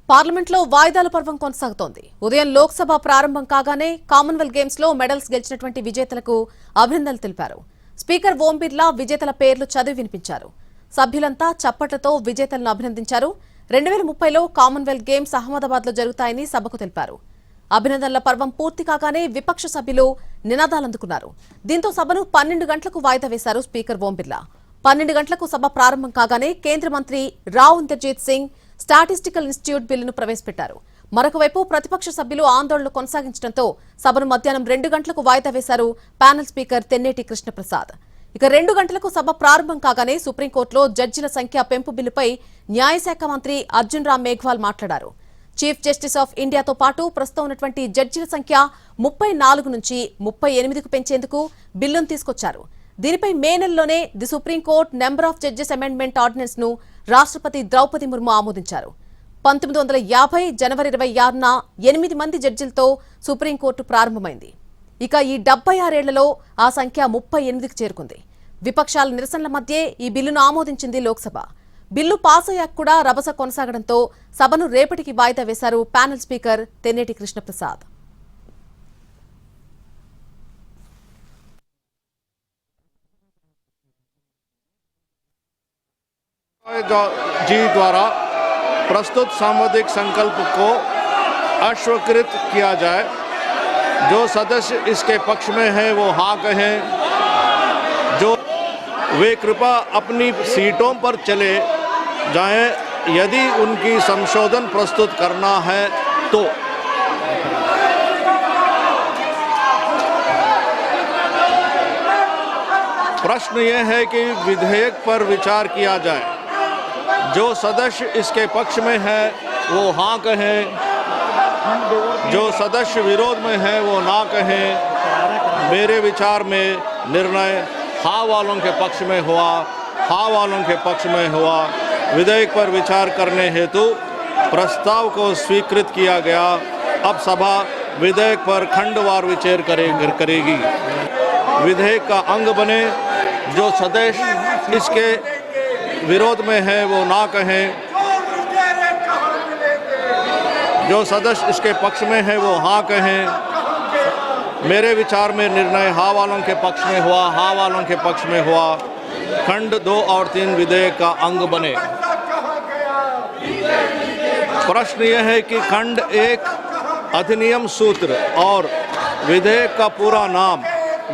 పార్లమెంట్లో వాయిదాల పర్వం కొనసాగుతోంది. ఉదయం లోక్సభ ప్రారంభం కాగానే కామన్వెల్త్ గేమ్స్ లో మెడల్స్ గెలిచినటువంటి విజేతలకు అభినందనలు తెలిపారు. స్పీకర్ ఓం బిర్లా విజేతల పేర్లు చదివి వినిపించారు. సభ్యులంతా చప్పట్లతో విజేతలను అభినందించారు. 2030లో కామన్వెల్త్ గేమ్స్ అహ్మదాబాద్ లో జరుగుతాయని సభకు తెలిపారు. అభినందనల పర్వం పూర్తి కాగానే విపక్ష సభ్యులు నినాదాలందుకున్నారు. దీంతో సభను 12 గంటలకు వాయిదా వేశారు స్పీకర్ ఓం బిర్లా. 12 గంటలకు సభ ప్రారంభం కాగానే కేంద్ర మంత్రి రావ్ ఇందర్జీత్ సింగ్ స్టాటిస్టికల్ ఇన్స్టిట్యూట్ బిల్లును ప్రవేశపెట్టారు. మరొక వైపు ప్రతిపక్ష సభ్యులు ఆందోళనలు కొనసాగించడంతో సభను మధ్యాహ్నం 2 గంటలకు వాయిదా వేశారు ప్యానెల్ స్పీకర్ తెన్నేటి కృష్ణప్రసాద్. ఇక 2 గంటలకు సభ ప్రారంభం కాగానే సుప్రీంకోర్టులో జడ్జిల సంఖ్య పెంపు బిల్లుపై న్యాయశాఖ మంత్రి అర్జున్ రామ్ మేఘ్వాల్ మాట్లాడారు. చీఫ్ జస్టిస్ ఆఫ్ ఇండియాతో పాటు ప్రస్తుతం ఉన్నటువంటి జడ్జిల సంఖ్య 34 నుంచి 38కు పెంచేందుకు బిల్లును తీసుకొచ్చారు. దీనిపై మే నెలలోనే the Supreme Court number of judges amendment ordinance ను రాష్ట్రపతి ద్రౌపది ముర్ము ఆమోదించారు. 1950 జనవరి 26న 8 మంది జడ్జిలతో సుప్రీంకోర్టు ప్రారంభమైంది. ఇక ఈ 76 ఏళ్లలో ఆ సంఖ్య 38కి చేరుకుంది. విపక్షాల నిరసనల మధ్యే ఈ బిల్లును ఆమోదించింది లోక్సభ. బిల్లు పాస్ అయ్యాక కూడా రభస కొనసాగడంతో సభను రేపటికి వాయిదా వేశారు ప్యానెల్ స్పీకర్ తెన్నేటి కృష్ణప్రసాద్. जी द्वारा प्रस्तुत सामुदायिक संकल्प को अश्वकृत किया जाए। जो सदस्य इसके पक्ष में हैं वो हाँ कहें, जो वे कृपया अपनी सीटों पर चले जाएं यदि उनकी संशोधन प्रस्तुत करना है तो। प्रश्न ये है कि विधेयक पर विचार किया जाए। जो सदस्य इसके पक्ष में है वो हाँ कहें, जो सदस्य विरोध में है वो ना कहें। मेरे विचार में निर्णय हाँ वालों के पक्ष में हुआ, हाँ वालों के पक्ष में हुआ। विधेयक पर विचार करने हेतु प्रस्ताव को स्वीकृत किया गया। अब सभा विधेयक पर खंडवार विचार करेगी। विधेयक का अंग बने। जो सदस्य इसके विरोध में है वो ना कहें, जो सदस्य इसके पक्ष में है वो हाँ कहें। मेरे विचार में निर्णय हाँ वालों के पक्ष में हुआ, हाँ वालों के पक्ष में हुआ। खंड 2 और 3 विधेयक का अंग बने। प्रश्न यह है कि खंड 1 अधिनियम सूत्र और विधेयक का पूरा नाम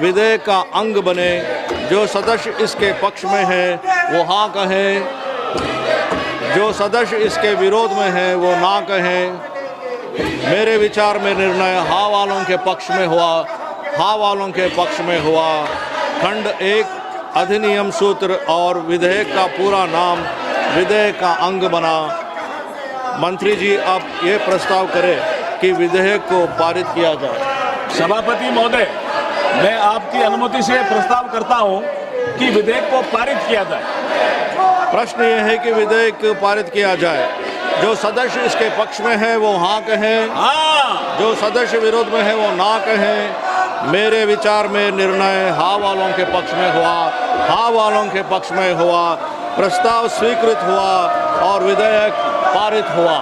विधेयक का अंग बने। जो सदस्य इसके पक्ष में है वो हाँ कहें, जो सदस्य इसके विरोध में है वो ना कहें। मेरे विचार में निर्णय हाँ वालों के पक्ष में हुआ, हाँ वालों के पक्ष में हुआ। खंड 1 अधिनियम सूत्र और विधेयक का पूरा नाम विधेयक का अंग बना। मंत्री जी अब ये प्रस्ताव करें कि विधेयक को पारित किया जाए। सभापति महोदय, मैं आपकी अनुमति से प्रस्ताव करता हूं कि विधेयक को पारित किया जाए। प्रश्न ये है कि विधेयक पारित किया जाए। जो सदस्य इसके पक्ष में है वो हाँ कहें, जो सदस्य विरोध में है वो ना कहें। मेरे विचार में निर्णय हाँ वालों के पक्ष में हुआ, हाँ वालों के पक्ष में हुआ। प्रस्ताव स्वीकृत हुआ और विधेयक पारित हुआ।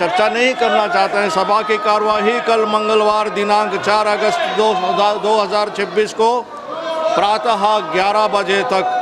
चर्चा नहीं करना चाहते हैं। सभा की कार्यवाही कल मंगलवार दिनांक 4 अगस्त 2026 को प्रातः 11 बजे तक